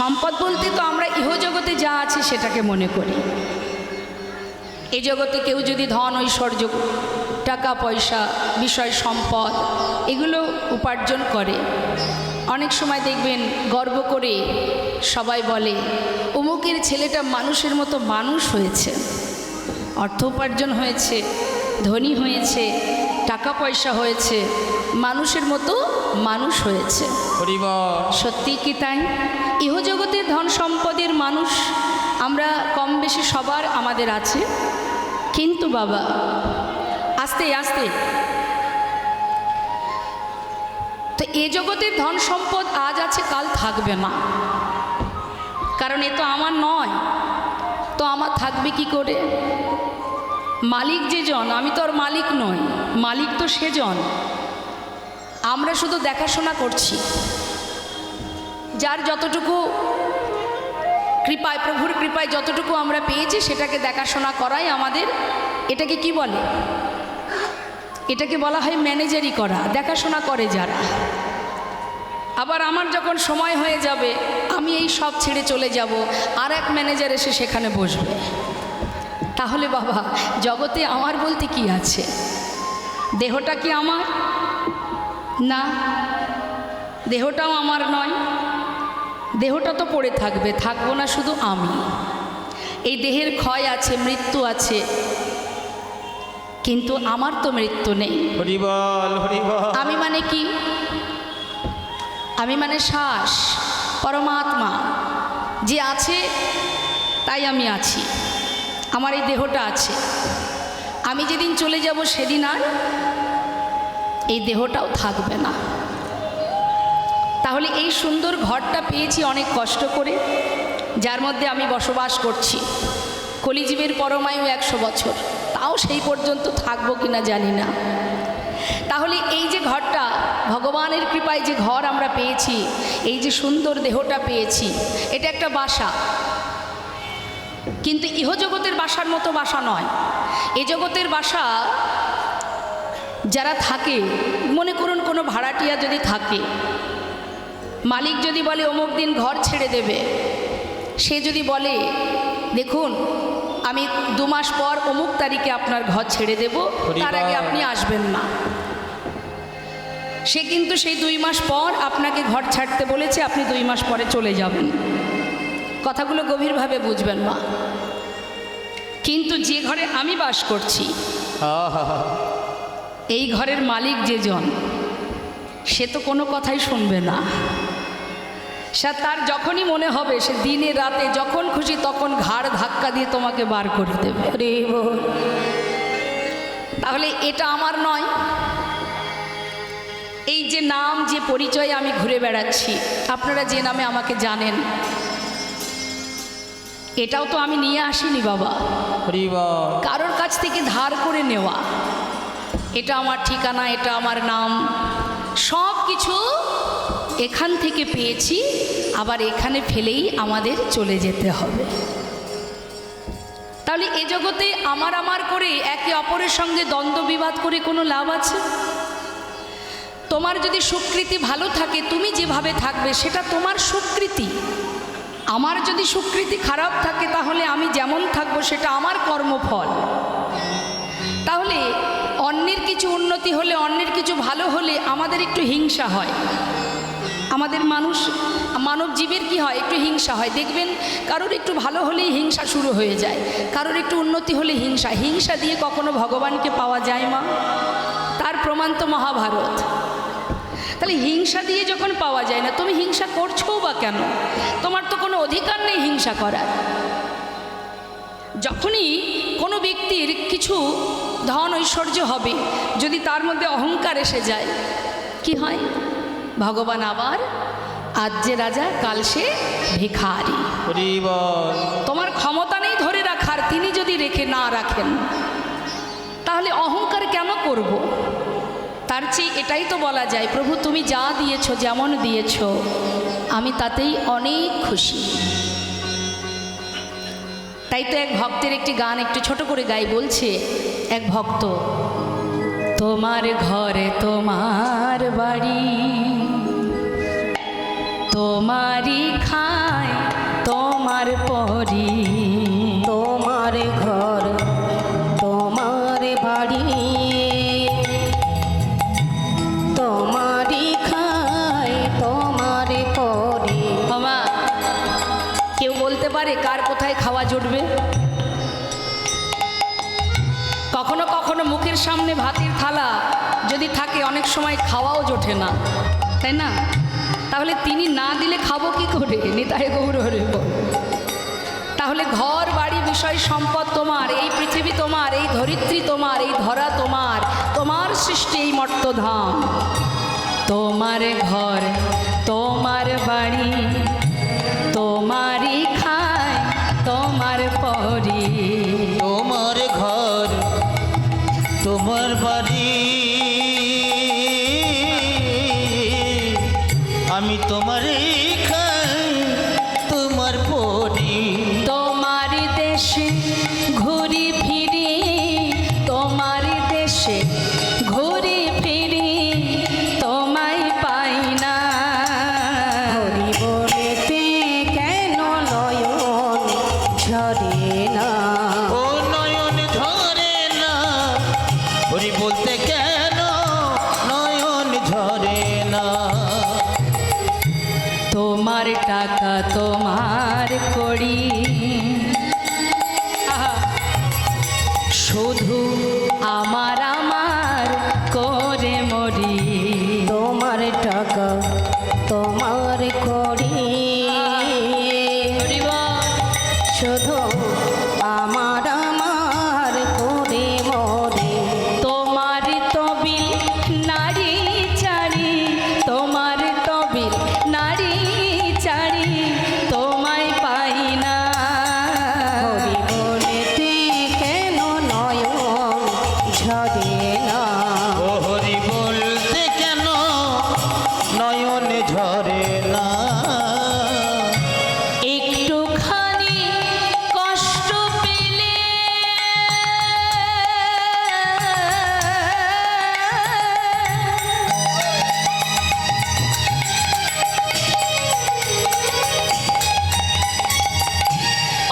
সম্পদ বলতে তো আমরা ইহজগতে যা আছে সেটাকে মনে করি। এই জগতে কেউ যদি ধন ঐশ্বর্য টাকা পয়সা বিষয় সম্পদ এগুলো উপার্জন করে, অনেক সময় দেখবেন গর্ব করে সবাই বলে অমুকের ছেলেটা মানুষের মতো মানুষ হয়েছে, অর্থ উপার্জন হয়েছে, ধনী হয়েছে, টাকা পয়সা হয়েছে, মানুষের মতো মানুষ হয়েছে। সত্যি কি তাই? ইহজগতের ধন সম্পদের মানুষ আমরা কম বেশি সবার আমাদের আছে, কিন্তু বাবা আস্তে আস্তে তো এ জগতের ধন সম্পদ আজ আছে কাল থাকবে না, কারণ এ তো আমার নয়, তো আমার থাকবে কি করে? মালিক যে জন, আমি তো আর মালিক নই, মালিক তো সে জন। আমরা শুধু দেখাশোনা করছি, যার যতটুকু কৃপায়, প্রভুর কৃপায় যতটুকু আমরা পেয়েছি সেটাকে দেখাশোনা করাই আমাদের, এটাকে কি বলে? এটাকে বলা হয় ম্যানেজারি করা, দেখাশোনা করে যারা। আবার আমার যখন সময় হয়ে যাবে আমি এই সব ছেড়ে চলে যাব, আর এক ম্যানেজার এসে সেখানে বসবে। তাহলে বাবা জগতে আমার বলতে কি আছে? দেহটা কি আমার? না, দেহটাও আমার নয়, দেহটা তো পড়ে থাকবে, থাকবো না শুধু আমি। এই দেহের ক্ষয় আছে, মৃত্যু আছে, কিন্তু আমার তো মৃত্যু নেই। হরি বল, হরি বল। আমি মানে কি? আমি মানে শ্বাস, পরমাত্মা যে আছে তাই আমি আছি, আমার এই দেহটা আছে। আমি যেদিন চলে যাব সেদিন আর এই দেহটাও থাকবে না। তাহলে এই সুন্দর ঘরটা পেয়েছি অনেক কষ্ট করে, যার মধ্যে আমি বসবাস করছি। কলিজীবের পরমায়ু 100 বছর, তাও সেই পর্যন্ত থাকবো কিনা জানি না। তাহলে এই যে ঘরটা, ভগবানের কৃপায় যে ঘর আমরা পেয়েছি, এই যে সুন্দর দেহটা পেয়েছি, এটা একটা বাসা, কিন্তু ইহজগতের বাসার মতো বাসা নয়। এ জগতের বাসা যারা থাকে, মনে করুন কোনো ভাড়াটিয়া যদি থাকে, মালিক যদি বলে অমুক দিন ঘর ছেড়ে দেবে, সে যদি বলে দেখুন আমি 2 মাস পর অমুক তারিখে আপনার ঘর ছেড়ে দেব, তার আগে আপনি আসবেন না, সে কিন্তু সেই 2 মাস পর আপনাকে ঘর ছাড়তে বলেছে, আপনি 2 মাস পরে চলে যাবেন। কথাগুলো গভীরভাবে বুঝবেন মা। কিন্তু যে ঘরে আমি বাস করছি, এই ঘরের মালিক যে জন, সে তো কোনো কথাই শুনবে না। সে তার যখনই মনে হবে, সে দিনে রাতে যখন খুশি তখন ঘাড় ধাক্কা দিয়ে তোমাকে বার করে দেবে। রে বল, তাহলে এটা আমার নয়। এই যে নাম, যে পরিচয় আমি ঘুরে বেড়াচ্ছি, আপনারা যে নামে আমাকে জানেন, এটাও তো আমি নিয়ে আসিনি বাবা, কারোর কাছ থেকে ধার করে নেওয়া। এটা আমার ঠিকানা, এটা আমার নাম, সব কিছু এখান থেকে পেয়েছি, আবার এখানে ফেলেই আমাদের চলে যেতে হবে। তাহলে এ জগতে আমার আমার করে একে অপরের সঙ্গে দ্বন্দ্ব বিবাদ করে কোনো লাভ আছে? তোমার যদি সুকৃতি ভালো থাকে, তুমি যেভাবে থাকবে সেটা তোমার সুকৃতি। আমার যদি সুকৃতি খারাপ থাকে, তাহলে আমি যেমন থাকবো সেটা আমার কর্মফল। তাহলে অন্যের কিছু উন্নতি হলে, অন্যের কিছু ভালো হলে আমাদের একটু হিংসা হয়। আমাদের মানব জীবের কি হয়? একটু হিংসা হয়। দেখবেন কারোর একটু ভালো হলেই হিংসা শুরু হয়ে যায়, কারোর একটু উন্নতি হলে হিংসা। হিংসা দিয়ে কখনো ভগবানকে পাওয়া যায় মা? তার প্রমাণ তো মহাভারত। তাহলে হিংসা দিয়ে যখন পাওয়া যায় না, তুমি হিংসা করছো বা কেন? তোমার তো কোনো অধিকার নেই হিংসা করার। যখনই কোনো ব্যক্তির কিছু ধন ঐশ্বর্য হবে, যদি তার মধ্যে অহংকার এসে যায়, কি হয়? ভগবান আবার আজ যে রাজা কাল সে ভিখারি। তোমার ক্ষমতা নেই ধরে রাখার, তিনি যদি রেখে না রাখেন, তাহলে অহংকার কেন করব? তার চেয়ে এটাই তো বলা যায়, প্রভু তুমি যা দিয়েছো, যেমন দিয়েছো, আমি তাতেই অনেক খুশি। তাই তো এক ভক্তের একটি গান একটু ছোট করে গাই, বলছে এক ভক্ত, তোমার ঘরে তোমার বাড়ি, তোমারই খায় পরি। তোমার ঘর তোমার বাড়ি, তোমারই খাই তোমার পরি। মামা, কেউ বলতে পারে কার কোথায় খাওয়া জুটবে? কখনো কখনো মুখের সামনে ভাতের থালা যদি থাকে অনেক সময় খাওয়াও জোটে না, তাই না? তাহলে তিনি না দিলে খাবো কি করে? নিতাই গৌর হরি বল। তাহলে ঘর বাড়ি বিষয় সম্পদ তোমার, এই পৃথিবী তোমার, এই ধরিত্রী তোমার, এই ধরা তোমার, তোমার সৃষ্টি এই মর্তধাম। তোমার ঘর তোমার বাড়ি, তোমারই খায় তোমার পরি। তোমার ঘর তোমার বাড়ি, আমি তোমারই খাই তোমার পরি। তোমার দেশে ঘুরি ফিরি, তোমার দেশে ঘুরি ফিরি, তোমায় পাই না। হরি বলেতে কেন নয়ন ঝরে না? ও নয়ন ঝরে না, হরি বলতে কেন নয়ন ঝরে না। তোমার টাকা তোমার করি, আহা, শুধু আমার আমার করে মরি। তোমার টাকা তোমার করি, হরি বল। শুধু আমার আমার করে মরে। তোমার তবিল নারী চারি, তোমার তবিল নারী চারি, তোমায় পাই না। হরি বলেতে কেন নয়ন ঝরে না? ও হরি বলতে কেন নয়ন ঝরে না। একটুখানি কষ্ট পেলে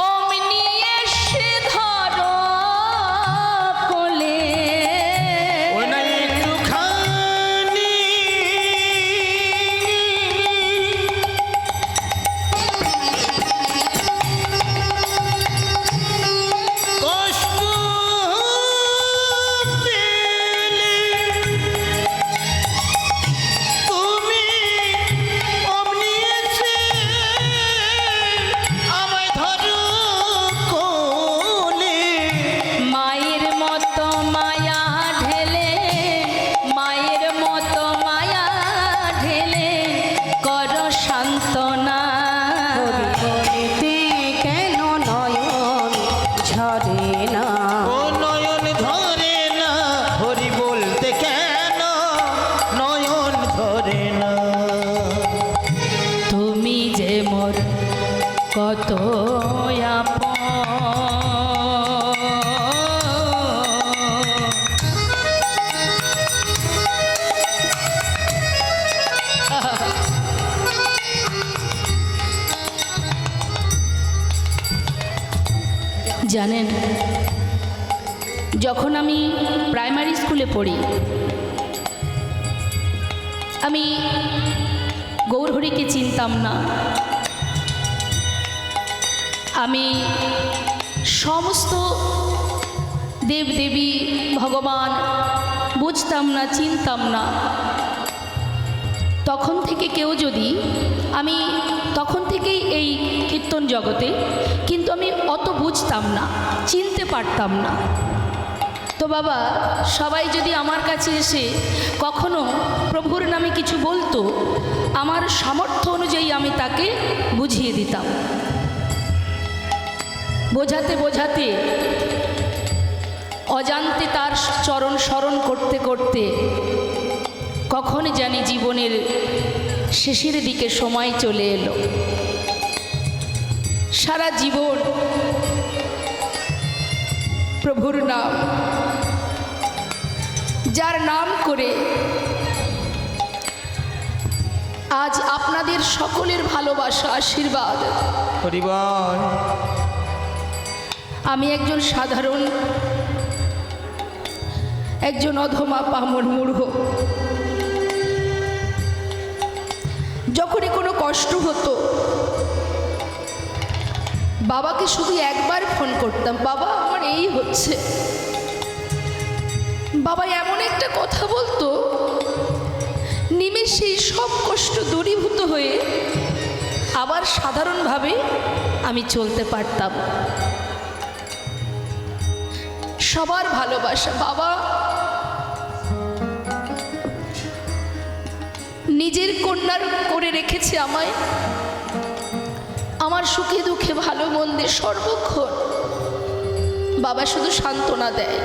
অমনি এসে ধরো কোলে। ওই না একটুখানি কষ্ট পেলে তুমি অমনি এসে আমায় ধরো কোলে। মায়ের মতো মায়া ঢেলে, মায়ের মতো মায়া ঢেলে করো সান্ত্বনা। হরি বলেতে কেন নয়ন ঝরে না? ও নয়ন ধরে না, হরি বলতে কেন নয়ন ধরে না। তুমি যে মোর কত জানেন, যখন আমি প্রাইমারি স্কুলে পড়ি, আমি গৌরহরিকে চিনতাম না। আমি সমস্ত দেবদেবী ভগবান বুঝতাম না, চিনতাম না। তখন থেকে কেউ যদি, আমি তখন থেকেই এই কীর্তন জগতে, কিন্তু আমি অত বুঝতাম না, চিনতে পারতাম না। তো বাবা, সবাই যদি আমার কাছে এসে কখনো প্রভুর নামে কিছু বলতো, আমার সামর্থ্য অনুযায়ী আমি তাকে বুঝিয়ে দিতাম। বোঝাতে বোঝাতে অজান্তে তার চরণ স্মরণ করতে করতে কখন জানি জীবনের শেষের দিকে সময় চলে এলো। সারা জীবন প্রভুর নাম, যার নাম করে আজ আপনাদের সকলের ভালোবাসা আশীর্বাদ হরি বল। আমি একজন সাধারণ, একজন অধমা পামর মূঢ়। যখনই কোনো কষ্ট হতো বাবাকে শুধু একবার ফোন করতাম, বাবা আমার এই হচ্ছে। বাবা এমন একটা কথা বলতো, নিমেষেই সব কষ্ট দূরীভূত হয়ে আবার সাধারণভাবে আমি চলতে পারতাম। সবার ভালোবাসা। বাবা নিজের কন্যার করে রেখেছে আমায়, আমার সুখে দুঃখে ভালো মন্দে সর্বক্ষণ বাবা শুধু সান্ত্বনা দেয়।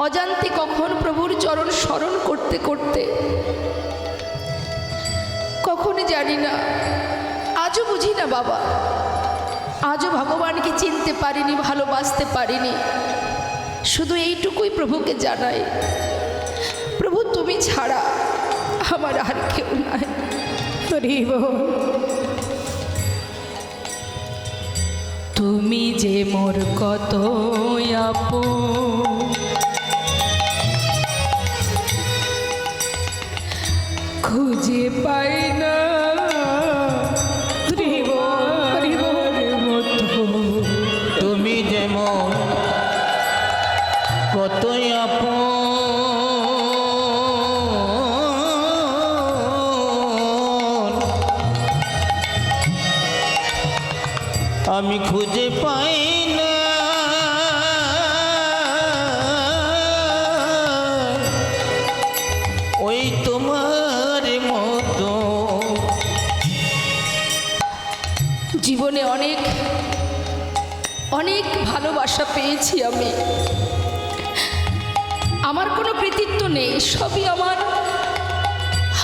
অজান্তে কখন প্রভুর চরণ স্মরণ করতে করতে কখনো জানি না, আজও বুঝি না বাবা, আজও ভগবানকে চিনতে পারিনি, ভালোবাসতে পারিনি। শুধু এইটুকুই প্রভুকে জানাই, প্রভু তুমি ছাড়া আমার আর কেউ নাই। হরি বল। তুমি যে মোর কত আপন, খুঁজে পাই না তোমার মতো। তুমি যেমন কতই আপন, আমি খুঁজে পাই না ওই তোমার মতো। জীবনে অনেক অনেক ভালোবাসা পেয়েছি আমি। আমার কোনো কৃতিত্ব নেই, সবই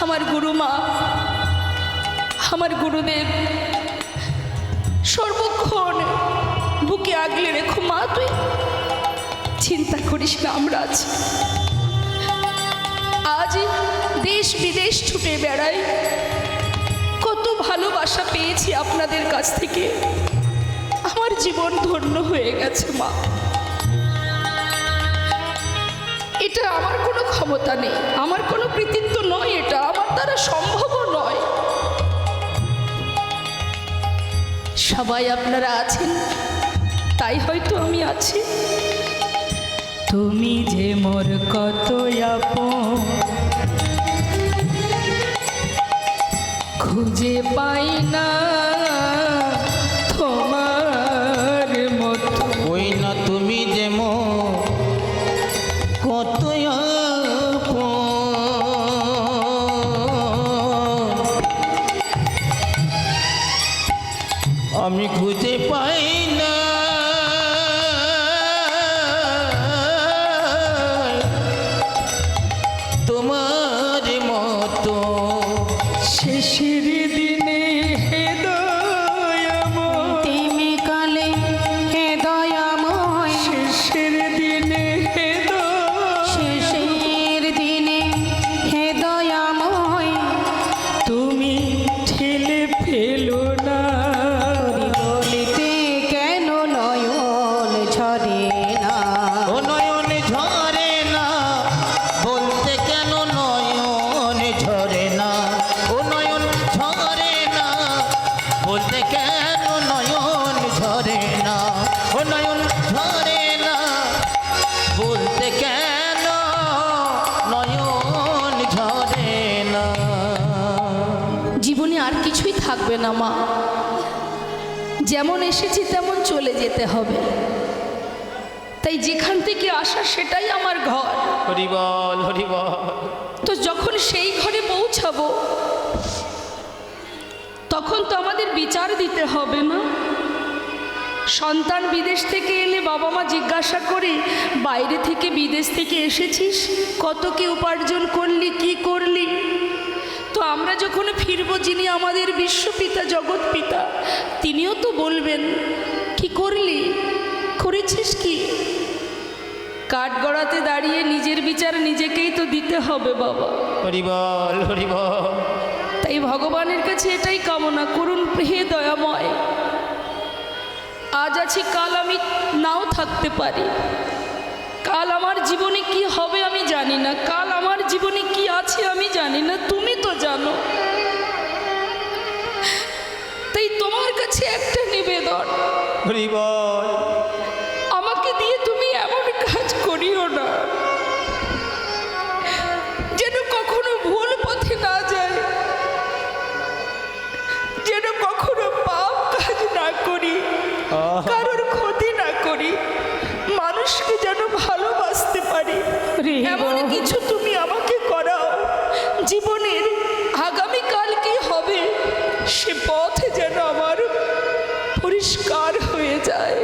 আমার গুরুমা, আমার গুরুদেব সর্বক্ষণ বুকে আগলে রেখো। মা তুই চিন্তা করিস না, আমরা আছি। আজ দেশ বিদেশ ছুটে বেড়াই, কত ভালোবাসা পেয়েছি আপনাদের কাছ থেকে, আমার জীবন ধন্য হয়ে গেছে মা। এটা আমার কোনো ক্ষমতা নেই, আমার কোনো কৃতিত্ব নয়, এটা আমার দ্বারা সম্ভবও নয়। সবাই আপনারা আছেন তাই হয়তো আমি আছি। তুমি যে মোর কত আপন, খুঁজে পাই না তোমার মতো। ওই না তুমি যেমন কতই আপন, আমি খুঁজে পাই না তোমার মতো। শেষের দিনে হে দয়াময়, তুমি কালে হে দয়াময়, শেষের দিনে হে শেষের দিনে হে দয়াময়, তুমি ঠেলে ফেলো না। হরি বলিতে কেন নয়ন ঝরে না? ও নয়ন ঝরে না, বলতে কেন নয়ন ঝরে না? ও নয়ন ঝরে না, বলতে কেন নয়ন ঝরে না? ও নয়ন ঝরে না, বলতে কেন নয়ন ঝরে না? জীবনে আর কিছুই থাকবে না মা, যেমন এসেছি তেমন চলে যেতে হবে। তাই যেখান থেকে আসা সেটাই আমার ঘর। হরি বল, হরি বল। তো যখন সেই ঘরে পৌঁছাবো তখন তো আমাদের বিচার দিতে হবে না। সন্তান বিদেশ থেকে এলে বাবা মা জিজ্ঞাসা করে, বাইরে থেকে বিদেশ থেকে এসেছিস, কত কি উপার্জন করলি, কি করলি? তো আমরা যখন ফিরবো, যিনি আমাদের বিশ্বপিতা জগৎ পিতা, তিনিও তো বলবেন কি করলি, করেছিস কি? কাঠগড়াতে দাঁড়িয়ে নিজের বিচার নিজেকেই তো দিতে হবে বাবা। হরি বল হরি বল। তাই ভগবানের কাছে এটাই কামনা করুন, হে দয়াময়, আজ আছি কাল আমি নাও থাকতে পারি, কাল আমার জীবনে কি হবে আমি জানি না, কাল আমার জীবনে কি আছে আমি জানি না, তুমি তো জানো। তাই তোমার কাছে একটা নিবেদন, হরি বল। আমাকে দিয়ে তুমি এমন কাজ করিও না যেন কখনো ভুল পথে না যায়, যেন কখনো পাপ কাজ না করি, কারোর ক্ষতি না করি, মানুষকে যেন ভালোবাসতে পারি, এমন কিছু তুমি আমাকে করাও জীবনের আগামীকাল কি হবে সে পথ যেন আমার পরিষ্কার হয়ে যায়।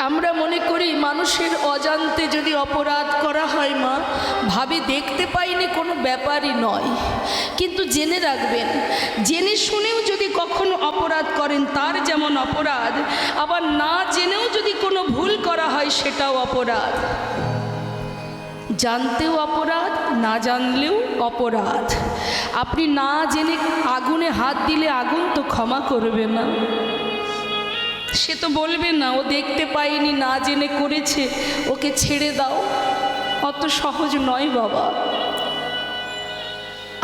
আমরা মনে করি মানুষের অজান্তে যদি অপরাধ করা হয় মা, ভাবে দেখতে পাইনি কোনো ব্যাপারই নয়, কিন্তু জেনে রাখবেন জেনে শুনেও যদি কখনো অপরাধ করেন তার যেমন অপরাধ, আবার না জেনেও যদি কোনো ভুল করা হয় সেটাও অপরাধ। জানতেও অপরাধ, না জানলেও অপরাধ। আপনি না জেনে আগুনে হাত দিলে আগুন তো ক্ষমা করবে না, সে তো বলবে না ও দেখতে পায়নি, না জেনে করেছে, ওকে ছেড়ে দাও। অত সহজ নয় বাবা।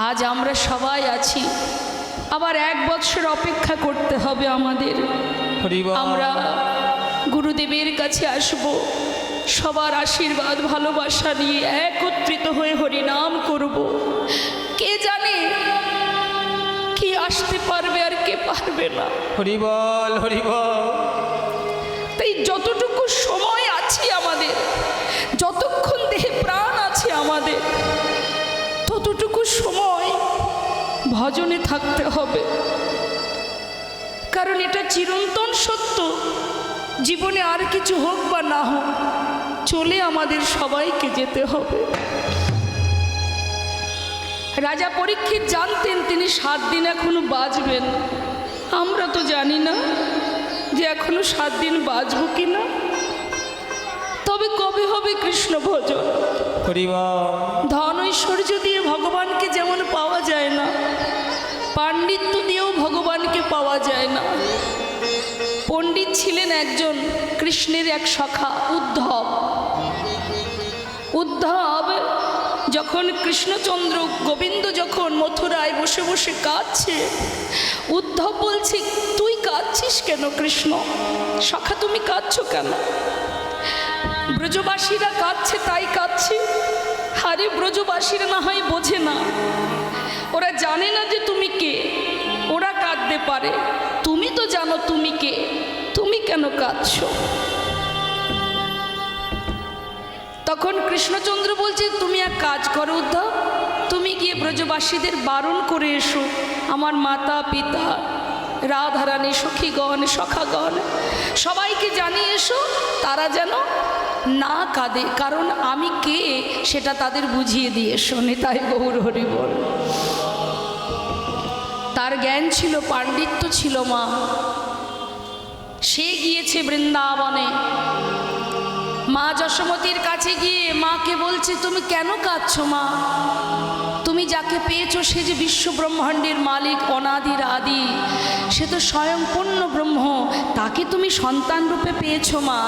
আজ আমরা সবাই আছি, আবার 1 বছর অপেক্ষা করতে হবে আমাদের। হরি বল। আমরা গুরুদেবের কাছে আসব, সবার আশীর্বাদ ভালোবাসা নিয়ে একত্রিত হয়ে হরিনাম করব। কে জানে কি আসতে পারবে আর কে পারবে না। হরি বল হরি বল। তাই যতটুকু সময় আছে আমাদের, যতক্ষণ দেহে প্রাণ আছে আমাদের, ততটুকু সময় ভজনে থাকতে হবে। কারণ এটা চিরন্তন সত্য, জীবনে আর কিছু হোক বা না হোক চলে আমাদের সবাইকে যেতে হবে। রাজা পরীক্ষিত জানতেন তিনি 7 দিন এখনো বাঁচবেন, আমরা তো জানি না যে এখনো 7 দিন বাঁচব কিনা। তবে কবে হবে কৃষ্ণ ভজন? হরি বল। ধন ঐশ্বর্য দিয়ে ভগবানকে যেমন পাওয়া যায় না, পাণ্ডিত্য দিয়েও ভগবানকে পাওয়া যায় না। পণ্ডিত ছিলেন একজন কৃষ্ণের এক সখা উদ্ধব। উদ্ধব যখন কৃষ্ণচন্দ্র গোবিন্দ যখন মথুরায় বসে বসে কাঁদছে, উদ্ধব বলছে তুই কাঁদছিস কেন কৃষ্ণ? সখা তুমি কাঁদছো কেন? ব্রজবাসীরা কাঁদছে তাই কাঁদছি। আরে ব্রজবাসীরা না হয় বোঝে না, ওরা জানে না যে তুমি কে, ওরা কাঁদতে পারে, তুমি তো জানো তুমি কে, তুমি কেন কাঁদছো? তখন কৃষ্ণচন্দ্র বলছে তুমি এক কাজ করো উদ্ধব, তুমি গিয়ে ব্রজবাসীদের বারণ করে এসো, আমার মাতা পিতা রাধারানী সখীগণ সখাগণ সবাইকে জানিয়ে এসো, তারা যেন না কাঁদে, কারণ আমি কে সেটা তাদের বুঝিয়ে দিয়ে এসো। নিতাই গৌর হরি বল। তার জ্ঞান ছিল, পাণ্ডিত্য ছিল মা। সে গিয়েছে বৃন্দাবনে, মা যশোমতীর কাছে গিয়ে মাকে বলছে তুমি কেন কাঁদছো মা? তুমি যাকে পেয়েছো সে যে বিশ্ব ব্রহ্মাণ্ডের মালিক, অনাদির আদি, সে তো স্বয়ং পূর্ণ ব্রহ্ম, তাকে তুমি সন্তান রূপে পেয়েছো মা,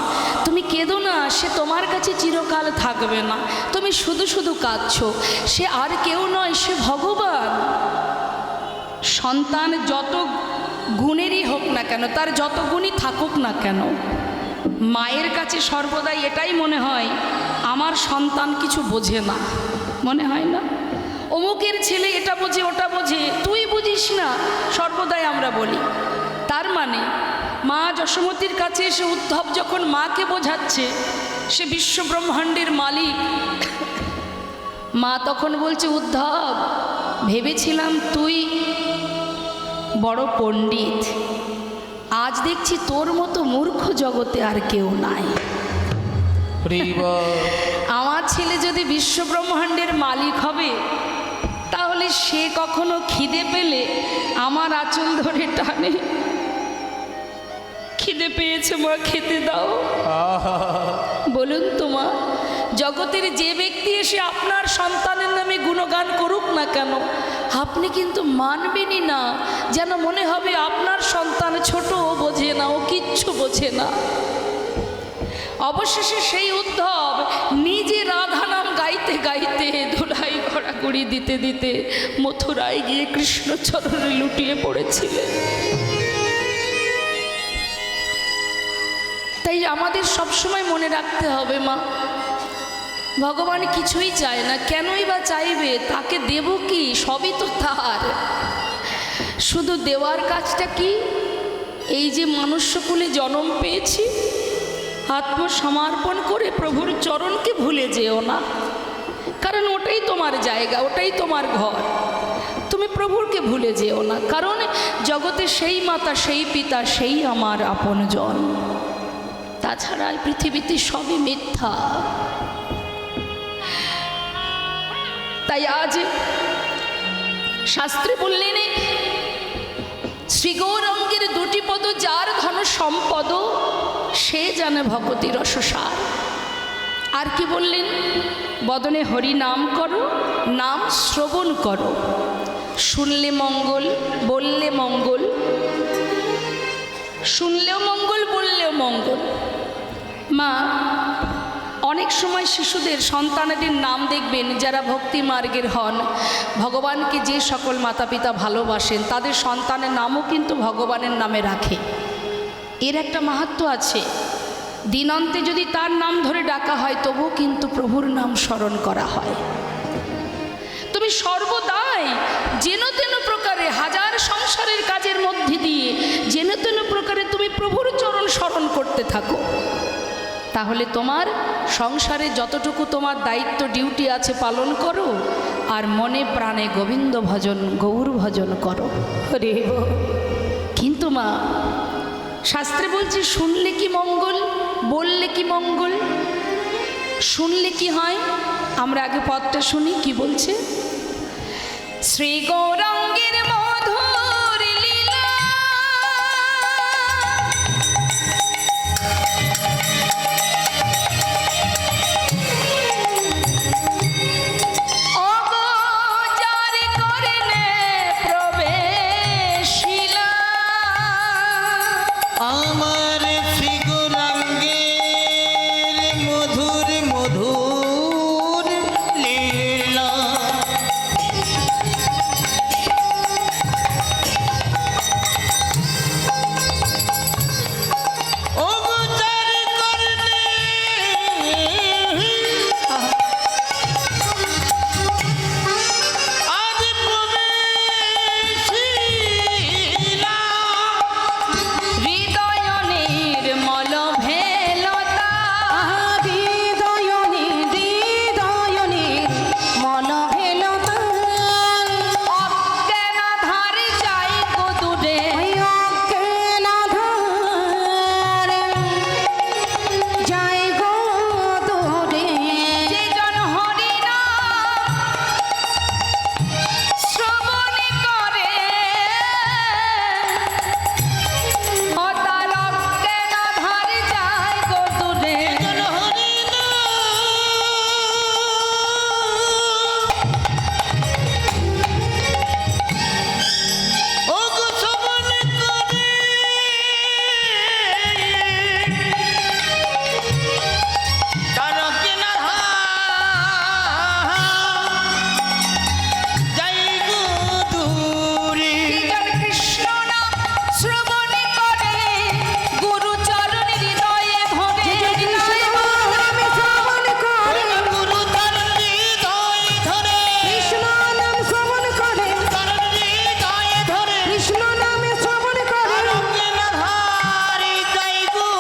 তুমি কেঁদো না, সে তোমার কাছে চিরকাল থাকবে না, তুমি শুধু শুধু কাঁদছো। সে আর কেউ নয়, সে ভগবান। সন্তান যত গুণেরই হোক না কেন, তার যত গুণই থাকুক না কেন, মায়ের কাছে সর্বদাই এটাই মনে হয় আমার সন্তান কিছু বোঝে না, মনে হয় না অমুকের ছেলে এটা বোঝে ওটা বোঝে, তুই বুঝিস না, সর্বদাই আমরা বলি। তার মানে মা যশোমতীর কাছে এসে উদ্ধব যখন মাকে বোঝাচ্ছে সে বিশ্ব ব্রহ্মাণ্ডের মালিক, মা তখন বলছে উদ্ধব ভেবেছিলাম তুই বড় পণ্ডিত, আজ দেখছি তোর মতো মূর্খ জগতে আর কেউ নাই। আমার ছেলে যদি বিশ্ব ব্রহ্মাণ্ডের মালিক হবে তাহলে সে কখনো খিদে পেলে আমার আঁচল ধরে টানে, খিদে পেয়েছে মা, খেতে দাও। বলুন তো মা, জগতের যে ব্যক্তি এসে আপনার সন্তানের নামে গুণগান করুক না কেন, আপনি কিন্তু মানবেনই না। যেন মনে হবে আপনার সন্তান ছোট, ও বোঝে না, ও কিচ্ছু বোঝে না। অবশেষে সেই উদ্ধব নিজে রাধা নাম গাইতে গাইতে, ধুলাই ঘোরাঘুরি দিতে দিতে মথুরায় গিয়ে কৃষ্ণচরণে লুটিয়ে পড়েছিলেন। তাই আমাদের সবসময় মনে রাখতে হবে মা, ভগবান কিছুই চায় না, কেনই বা চাইবে? তাকে দেব কি? সবই তো তার। শুধু দেওয়ার কাজটা কি? এই যে মনুষ্যকুলে জন্ম পেয়েছি, আত্মসমর্পণ করে প্রভুর চরণকে ভুলে যেও না, কারণ ওটাই তোমার জায়গা, ওটাই তোমার ঘর। তুমি প্রভুরকে ভুলে যেও না, কারণ জগতে সেই মাতা, সেই পিতা, সেই আমার আপনজন। তাছাড়া এই পৃথিবীতে সবই মিথ্যা। তাই আজ শাস্ত্রে বললেন, শ্রীগৌরাঙ্গের দুটি পদ যার ধন সম্পদ, সে জানে ভগতি রসসার। আর কি বললেন? বদনে হরি নাম করো, নাম শ্রবণ করো, শুনলে মঙ্গল, বললে মঙ্গল, শুনলেও মঙ্গল, বললেও মঙ্গল। মা, অনেক সময় শিশুদের, সন্তানাদের নাম দেখবেন যারা ভক্তি মার্গের হন, ভগবানকে যে সকল মাতা পিতা ভালোবাসেন, তাদের সন্তানের নামও কিন্তু ভগবানের নামে রাখে। এর একটা মাহাত্ম্য আছে। দিনান্তে যদি তার নাম ধরে ডাকা হয়, তবুও কিন্তু প্রভুর নাম স্মরণ করা হয়। তুমি সর্বদাই যেন তেন প্রকারে, হাজার সংসারের কাজের মধ্যে দিয়ে যেন তেন প্রকারে তুমি প্রভুর চরণ স্মরণ করতে থাকো। তাহলে তোমার সংসারে যতটুকু তোমার দায়িত্ব, ডিউটি আছে পালন করো, আর মনে প্রাণে গোবিন্দ ভজন, গৌর ভজন করো। রে কিন্তু মা, শাস্ত্রে বলছে শুনলে কি মঙ্গল, বললে কি মঙ্গল। শুনলে কি হয়? আমরা আগে পদটা শুনি, কি বলছে? শ্রী গৌরাঙ্গের মধুর লীলা, অগোচর করলে প্রবেশিলা, আমার শ্রী গৌরাঙ্গের মধুর মধুর লীলা, অগোচর করলে আজ প্রবেশিলা, হৃদয় নির্মল ভেলতা, হৃদয়নে হৃদয়নে মন ভেলতা, অজ্ঞান ধার যাই গো দূরে, অজ্ঞান ধার যায় গো দূরে, যে জন হরি নাম শ্রবণ করে, ও তার অজ্ঞান ধার যায় গো দূরে। ওগো শ্রবণ করে তারকে না যাই গো দূরে, যে জন কৃষ্ণ নাম শ্রবণ করে, গুরু চরণ হৃদয়ে ভরে, আমি শ্রবণ করে, গুরু চরণ হৃদয় ধরে, কৃষ্ণ নাম শ্রবণ করে, চরণ হৃদয় ধরে কৃষ্ণ নামে শ্রবণ করে, তারকে না যাই গো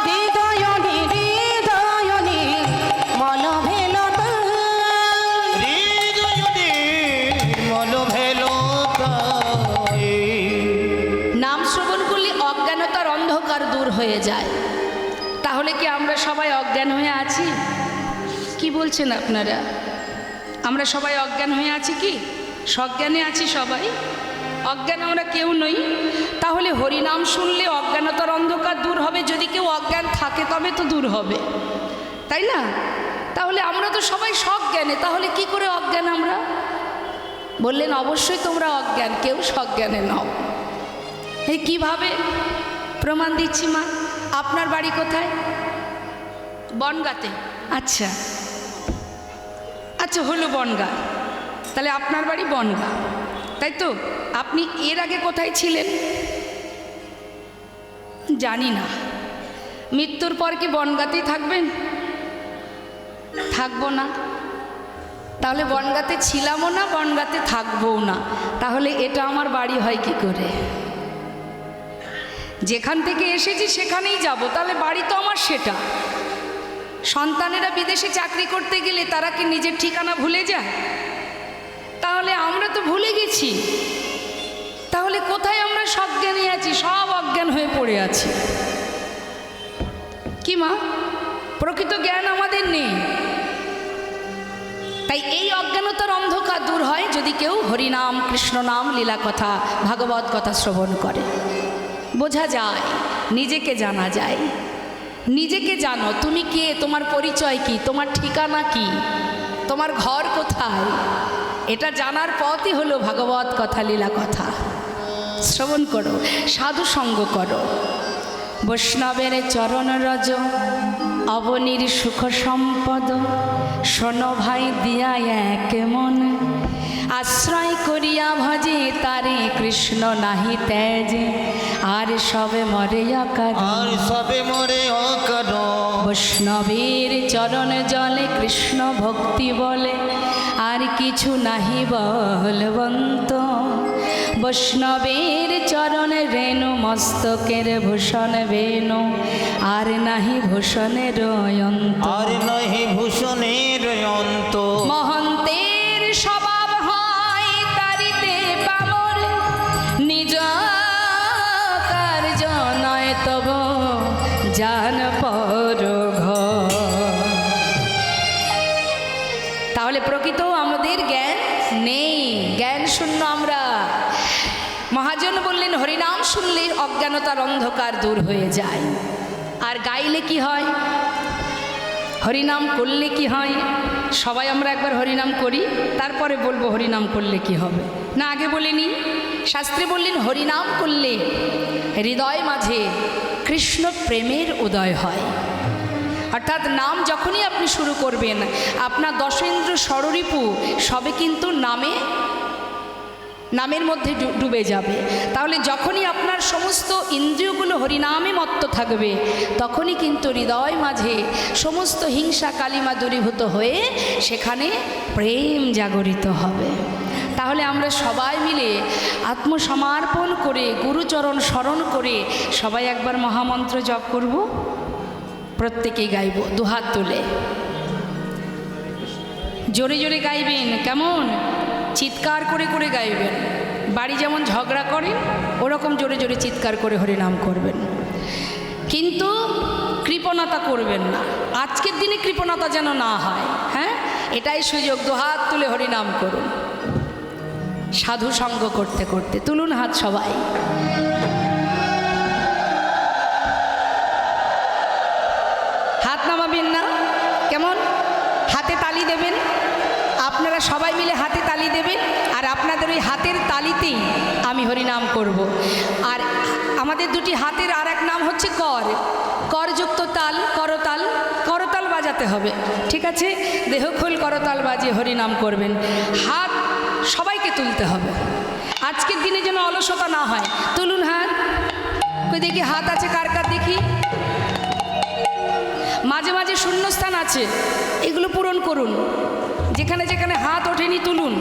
হৃদয়নে হৃদয়নে মন ভেলতা, হৃদয়নে মন ভেলতায়। নাম শ্রবণ করলে অজ্ঞানতার অন্ধকার দূর হয়ে যায়। তাহলে কি আমরা সবাই অজ্ঞান হয়ে আছি? কি বলছেন আপনারা? আমরা সবাই অজ্ঞান হয়ে আছি কি? সজ্ঞানে আছি সবাই? অজ্ঞান আমরা কেউ নই। তাহলে হরিনাম শুনলে অজ্ঞানতার অন্ধকার দূর হবে। যদি কেউ অজ্ঞান থাকে তবে তো দূর হবে, তাই না? তাহলে আমরা তো সবাই সজ্ঞানে, তাহলে কি করে অজ্ঞান আমরা? বললেন অবশ্যই তোমরা অজ্ঞান, কেউ সজ্ঞানে নও। এই কিভাবে প্রমাণ দিচ্ছি মা। আপনার বাড়ি কোথায়? বনগাঁতে। আচ্ছা আচ্ছা, হলো বনগাঁ, তাহলে আপনার বাড়ি বনগাঁ, তাই তো? আপনি এর আগে কোথায় ছিলেন? জানি না। মৃত্যুর পর কি বনগাঁতেই থাকবেন? থাকবো না। তাহলে বনগাঁতে ছিলামও না, বনগাঁতে থাকবও না। তাহলে এটা আমার বাড়ি হয় কি করে? যেখান থেকে এসেছি সেখানেই যাব, তাহলে বাড়ি তো আমার সেটা। সন্তানেরা বিদেশে চাকরি করতে গেলে তারা কি নিজের ঠিকানা ভুলে যায়? তাহলে আমরা তো ভুলে গেছি। তাহলে কোথায় আমরা সজ্ঞানী আছি? সব অজ্ঞান হয়ে পড়ে আছি। কি মা, প্রকৃত জ্ঞান আমাদের নেই। তাই এই অজ্ঞানতার অন্ধকার দূর হয় যদি কেউ হরিনাম, কৃষ্ণ নাম, লীলা কথা, ভাগবত কথা শ্রবণ করে। বোঝা যায়, নিজেকে জানা যায়। নিজেকে জানো, তুমি কে, তোমার পরিচয় কি, তোমার ঠিকানা কি, তোমার ঘর কোথায়। এটা জানার পথই হলো ভাগবত কথা, লীলা কথা। শ্রবণ করো, সাধু সঙ্গ করো। বৈষ্ণবের চরণ রজ, অবনীর সুখ সম্পদ, শোনো ভাই দিয়া এক মন, আশ্রয় করিয়া ভজে তারে কৃষ্ণ নাহি তেজে, আর সবে মরে অকার। আর সবে মরে অকার। বৈষ্ণবের চরণ জলে কৃষ্ণ ভক্তি বলে, আর কিছু নাহি বলবন্ত। বৈষ্ণবের চরণে রেণু, মস্তকের ভূষণ বেণু, আর নাহি ভূষণের অন্ত। আর নহি ভূষণের অন্ত। মহন্তের স্বভাব হয় তারিতে পামর, নিজ কার্য নয় তব জান পর ঘর। তাহলে প্রকৃত আমাদের জ্ঞান নেই, জ্ঞান শূন্য আমরা। মহাজন বললেন হরিনাম শুনলে অজ্ঞানতার অন্ধকার দূর হয়ে যায়। আর গাইলে কি হয়? হরিনাম করলে কি হয়? সবাই আমরা একবার হরিনাম করি, তারপরে বলবো হরিনাম করলে কি হবে। না আগে বলিনি? শাস্ত্রে বললেন হরিনাম করলে হৃদয় মাঝে কৃষ্ণ প্রেমের উদয় হয়। অর্থাৎ নাম যখনই আপনি শুরু করবেন, আপনার দশেন্দ্র ষড়রিপু সবে কিন্তু নামের মধ্যে ডুবে যাবে। তাহলে যখনই আপনার সমস্ত ইন্দ্রিয়গুলো হরিনামে মত্ত থাকবে, তখনই কিন্তু হৃদয় মাঝে সমস্ত হিংসা কালিমা দূরীভূত হয়ে সেখানে প্রেম জাগরিত হবে। তাহলে আমরা সবাই মিলে আত্মসমর্পণ করে গুরুচরণ স্মরণ করে সবাই একবার মহামন্ত্র জপ করব। প্রত্যেকেই গাইব দুহাত তুলে, জোরে জোরে গাইবেন। কেমন? চিৎকার করে করে গাইবেন। বাড়ি যেমন ঝগড়া করেন ওরকম জোরে জোরে চিৎকার করে হরিনাম করবেন, কিন্তু কৃপণতা করবেন না। আজকের দিনে কৃপণতা যেন না হয়। হ্যাঁ, এটাই সুযোগ। দুহাত তুলে হরিনাম করুন, সাধু সঙ্গ করতে করতে। তুলুন হাত সবাই। হাত নামাবেন না। কেমন? হাতে তালি দেবেন। আপনারা সবাই মিলে হাতে তালি দেবেন, আর আপনাদের ওই হাতের তালিতেই আমি হরিনাম করব। আর আমাদের দুটি হাতের আর এক নাম হচ্ছে কর। করযুক্ত তাল, করতাল। করতাল বাজাতে হবে, ঠিক আছে? দেহখোল করতাল বাজিয়ে হরিনাম করবেন। হাত সবাইকে তুলতে হবে। আজকের দিনে যেন অলসতা না হয়। তুলুন হাত। কই দেখি হাত আছে কার কার দেখি। মাঝে মাঝে শূন্যস্থান আছে, এগুলো পূরণ করুন। যেখানে যেখানে হাত ওঠেনি তুলুন।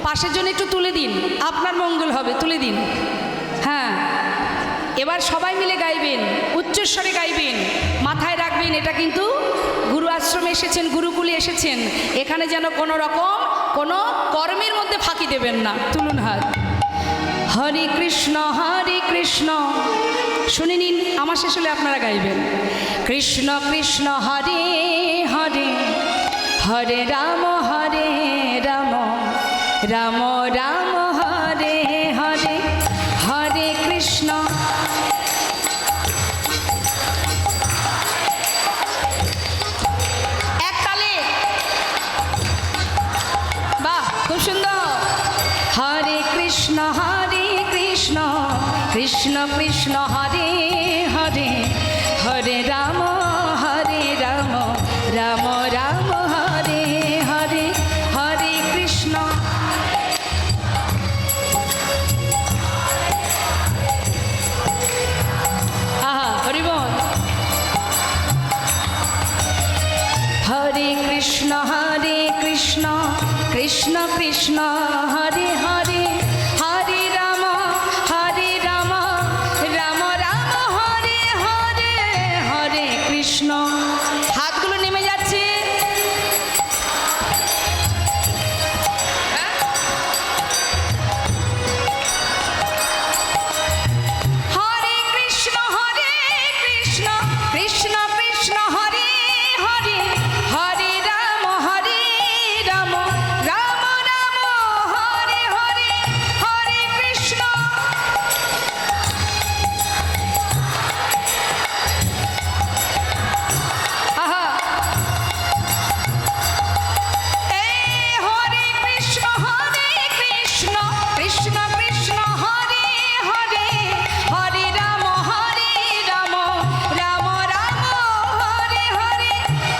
পাশের জন্য একটু তুলে দিন, আপনার মঙ্গল হবে। তুলে দিন। হ্যাঁ, এবার সবাই মিলে গাইবেন, উচ্চস্বরে গাইবেন। মাথায় রাখবেন এটা কিন্তু গুরু আশ্রমে এসেছেন, গুরুকুলে এসেছেন, এখানে যেন কোনো রকম কোনো কর্মের মধ্যে ফাঁকি দেবেন না। তুলুন হাত। হরে কৃষ্ণ শুনে নিন, আমার শেষ হলে আপনারা গাইবেন। কৃষ্ণ কৃষ্ণ হরে হরে, হরে রাম রাম রাম হরে হরে। কৃষ্ণ কৃষ্ণ হরে হরে হরে রাম রাম রাম হরে হরে হরে কৃষ্ণ আহা হরি বল হরে কৃষ্ণ কৃষ্ণ কৃষ্ণ হরে হরে হরে রাম রাম রাম হরে হরে হরে কৃষ্ণ হাতগুলো নেমে যাচ্ছে হরে কৃষ্ণ কৃষ্ণ কৃষ্ণ হরে হরে হরে রাম রাম রাম হরে হরে হরে কৃষ্ণ আহা এই হরে কৃষ্ণ কৃষ্ণ কৃষ্ণ হরে হরে হরে রাম রাম রাম হরে হরে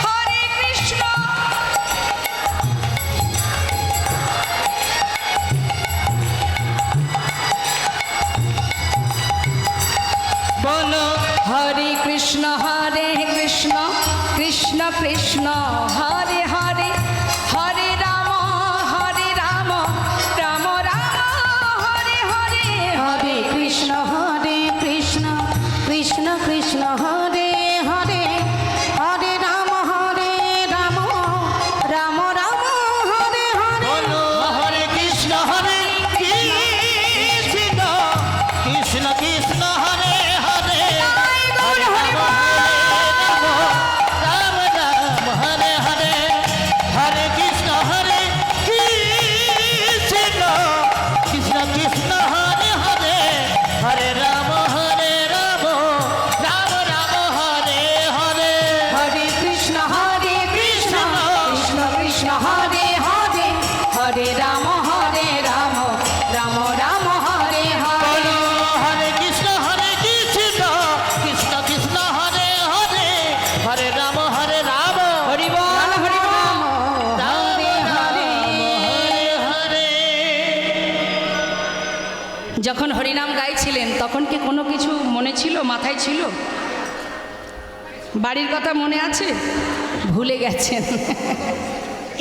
হরে কৃষ্ণ বলো হরে কৃষ্ণ কৃষ্ণ কৃষ্ণ হরে হরে হরে রাম রাম রাম হরে হরে হরে কৃষ্ণ কৃষ্ণ কৃষ্ণ হরে হরে হরে রাম রাম রাম হরে হরে বলো হরে কৃষ্ণ কৃষ্ণ কৃষ্ণ কৃষ্ণ হরে হরে হরে রাম রাম রাম হরে হরে হরে কৃষ্ণ কৃষ্ণ কৃষ্ণ কৃষ্ণ হরে হরে হরে রাম রাম রাম রাম হরে হরে হরে কৃষ্ণ কৃষ্ণ কৃষ্ণ হরে হরে হরে রাম রাম রাম হরে হরে বলো হরে কৃষ্ণ কৃষ্ণ কৃষ্ণ কৃষ্ণ হরে হরে হরে রাম হরি বল হরি বল রাম হরে হরে হরে যখন হরিনাম গাইছিলেন তখন কি কোনো কিছু মনে ছিল মাথায় ছিল বাড়ির কথা মনে আছে ভুলে গেছেন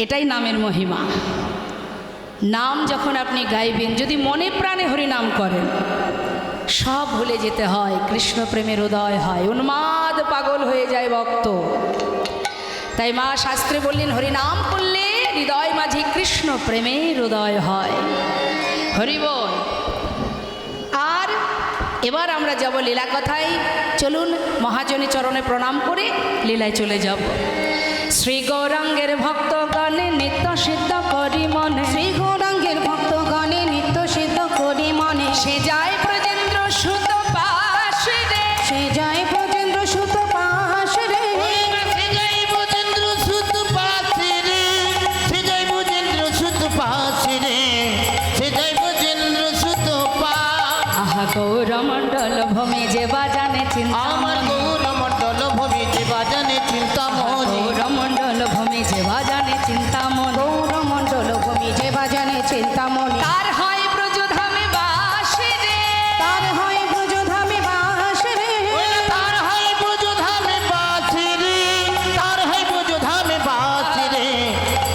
এটাই নামের মহিমা নাম যখন আপনি গাইবেন যদি মনে প্রাণে হরিনাম করেন সব ভুলে যেতে হয় কৃষ্ণ প্রেমের উদয় হয় উন্মাদ পাগল হয়ে যায় ভক্ত তাই মা শাস্ত্রে বললেন হরিনাম করলে হৃদয় মাঝে কৃষ্ণ প্রেমের উদয় হয় হরি বল আর এবার আমরা যাব লীলা কথায় চলুন মহাজনী চরণে প্রণাম করে লীলায় চলে যাব শ্রী গৌরাঙ্গের ভক্তগণে নিত্য সিদ্ধ করি মনে শ্রী গৌরাঙ্গের ভক্তগণে নিত্য সিদ্ধ করি মনে সে যায় ব্রজেন্দ্র সুত পাশ রে সে জয় ব্রজেন্দ্র সুত পাশ রে সে জয় ব্রজেন্দ্র সুত পাশে রে সে জয় ব্রজেন্দ্র সুত পাশে রে সে জয় ব্রজেন্দ্র সুত পা আহা গৌরমণ্ডল ভূমি যে বাজানে চিন্তা আমার গৌরমণ্ডল ভূমি যে বাজানে চিন্তামণি গৌরমণ্ডল ভূমি যে বাজানে চিন্তামন গৌরমণ্ডল ভূমি যে বাজানে চিন্তামণি তার হয় ব্রজধামে বাস রে তার হয় ব্রজধামে বাস রে তার হয় ব্রজধামে বাসে রে তার হয় ব্রজধামে বাসে রে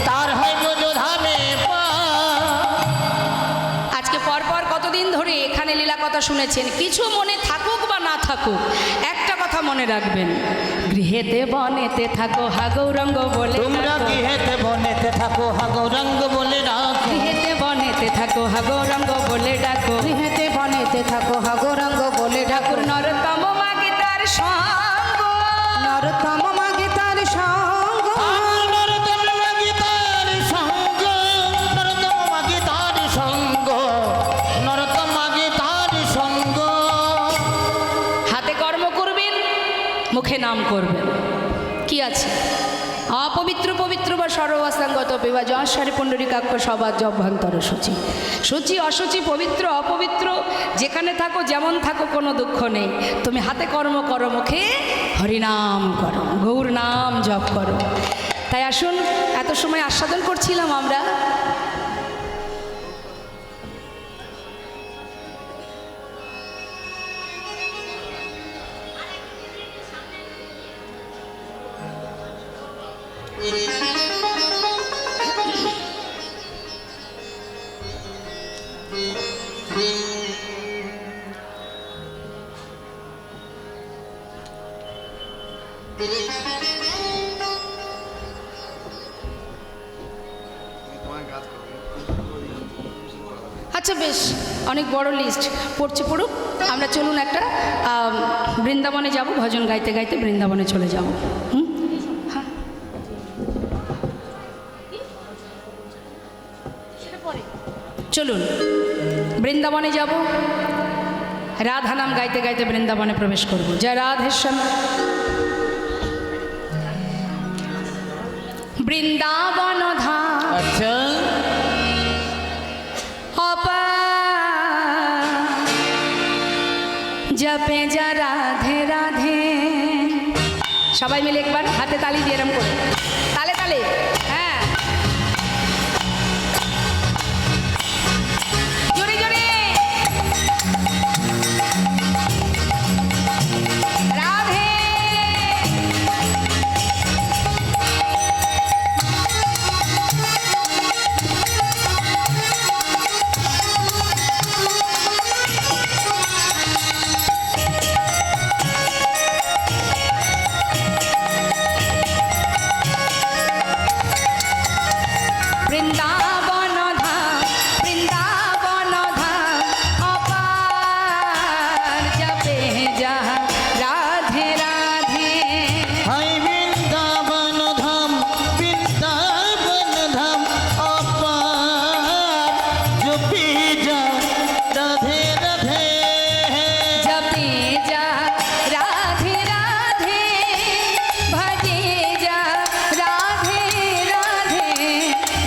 তার হয় ব্রজধামে পা আজকে পরপর কতদিন ধরে এখানে লীলা কথা শুনেছেন কিছু মনে থাকুক বা না থাকুক একটা কথা মনে রাখবেন গৃহেতে বনেতে থাকো হা গৌরঙ্গ বলে তোমরা ডাকো। গৃহেতে বনেতে থাকো হা গৌরাঙ্গ বলে রাখো গৃহেতে বনেতে থাকো হা গৌরঙ্গ বলে ডাকো গৃহেতে বনেতে থাকো হা গৌরাঙ্গ বলে ঠাকুর নরতম মাগে তার সঙ্গ নরতম মাগে তার সঙ্গ আমার নরতম মাগে তার সঙ্গ নরতম মাগে তার সঙ্গ নরতম মাগে তার সঙ্গ হাতে কর্ম করবেন মুখে নাম করবেন কি আছে অপবিত্র পবিত্র বা সর্বাস্তাঙ্গত বিবা জশ্বরে পুণ্ডরিকাক্ষ সবার জভ্যন্তর সূচি সূচি অসুচি পবিত্র অপবিত্র যেখানে থাকো যেমন থাকো কোনো দুঃখ নেই, তুমি হাতে কর্ম করো, মুখে হরিনাম করো, গৌর নাম জপ করো। তাই আসুন, এত সময় আস্বাদন করছিলাম আমরা। আচ্ছা বেশ, অনেক বড় লিস্ট পড়ছে, পড়ুক। আমরা চলুন একটা বৃন্দাবনে যাব, ভজন গাইতে গাইতে বৃন্দাবনে চলে যাব। হ্যাঁ, চলুন বৃন্দাবনে যাব, রাধা নাম গাইতে গাইতে বৃন্দাবনে প্রবেশ করব। জয় রাধেশ্বর। বৃন্দাবন ধাম আচ্ছা জপে যা রাধে রাধে। সবাই মিলে একবার হাতে তালি দিয়ে এরম করে, তালে তালে, হ্যাঁ জোরে জোরে। রাধে বৃন্দাবন ধাম, বৃন্দাবন ধাম অপার জপে যা রাধে রাধে। হাই বৃন্দাবন ধাম, বৃন্দাবন ধাম অপার জপি যা রাধে রাধে। জপে যা রাধে রাধে, ভজে যা রাধে রাধে।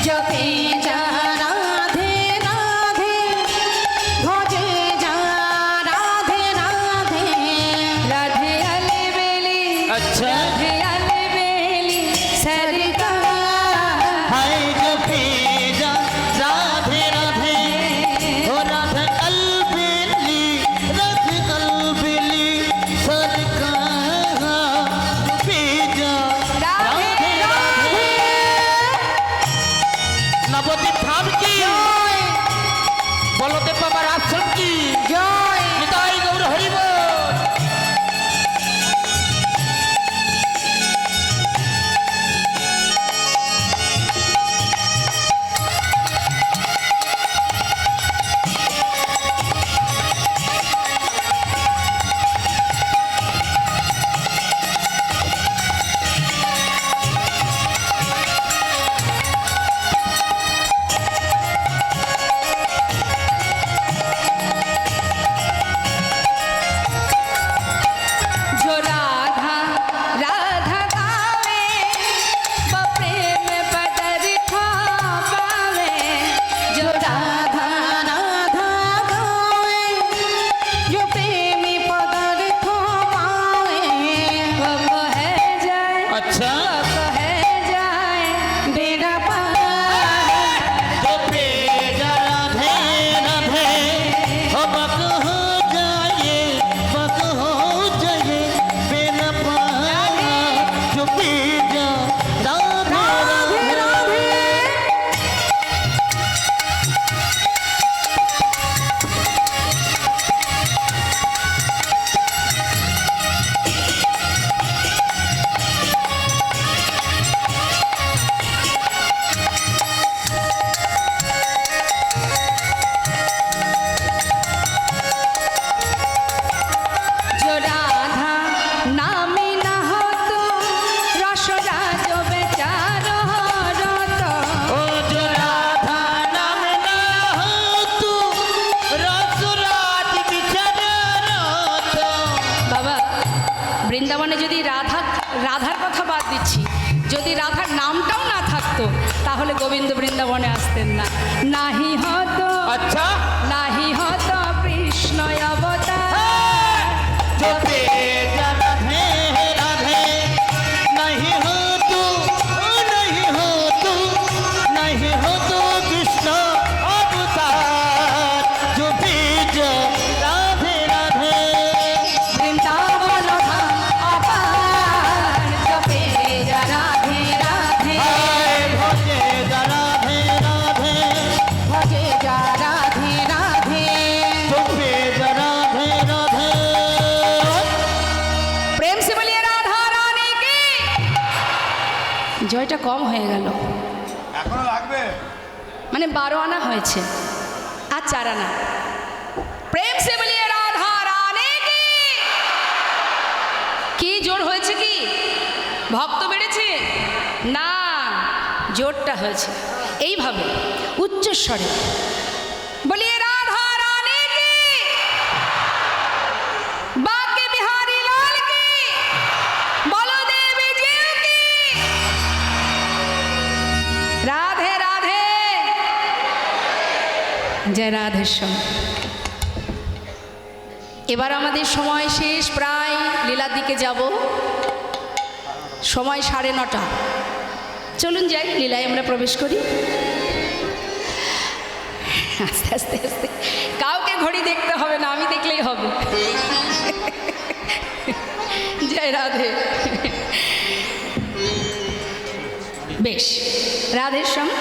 জপে যা রাধে রাধে, ভজে যা রাধে রাধে। রাধে আলে বেলি, আচ্ছা রাধে আলে বেলি সরকার। হাই জপি যা রাধে রাধে। ও রাধে অলবেলি, রাধে অলবেলি সরকার জপি যা রাধে রাধে রাধে। নবদ্বীপ ধাম কি, বলদেব বাবার আশ্রম কি, জয় নিতাই গৌর হরি বল। जो राधा राधा गावे, वो प्रेम बदर पावे। जो राधा রাধা গায়ে, जो प्रेमी पदार्थ पावे। वो है जाए, अच्छा वो है जाए बेड़ा पार जपे जा राधे राधे। ओ बक हो जाए, बक हो जाए बेना पार जपे जा राधे राधे। जो राधा नामी न हो तो रसरा जो बेचार रत। ओ जो राधा नाम ना हो तू रसराज बिचार रात। বাবা, বৃন্দাবনে যদি রাধার কথা বাদ দিচ্ছি, যদি রাধার নামটাও না থাকতো তাহলে গোবিন্দ বৃন্দাবনে আসতেন না। নাহি হতো, अच्छा নাহি হতো কৃষ্ণ जपे जा राधे राधे नहीं हो तू नहीं हो तू नहीं हो तू कृष्ण अवतार जो बीज राधे राधे বৃন্দাবন ধাম অপার জপে যা রাধে রাধে हाय भजे जा राधे राधे ভজে যা রাধে রাধে जपे जा राधे राधे প্রেম সে বলিয়ে রাধা রানী কি জয়টা কম হয়ে গেল, এখনো লাগবে। মানে 12 আনা হয়েছে আর 4 আনা। প্রেম সে বলিয়ে রাধা রানী কি জোর হয়েছে, কি ভক্ত বেড়েছে না, জোরটা হয়েছে এইভাবে উচ্চস্বরে বলিয়ে রাধা রানী কি, বাকে বিহারী লাল কি, বলো দেবী জিউ কি, রাধে রাধে, জয় রাধেশ্বর। এবার আমাদের সময় শেষ, প্রায় লীলার দিকে যাব, সময় 9:30। চলুন যাই, লীলায় আমরা প্রবেশ করি। আস্তে আস্তে আস্তে, কাউকে ঘড়ি দেখতে হবে না, আমি দেখলেই হবে। জয় রাধে। বেশ, রাধের সঙ্গ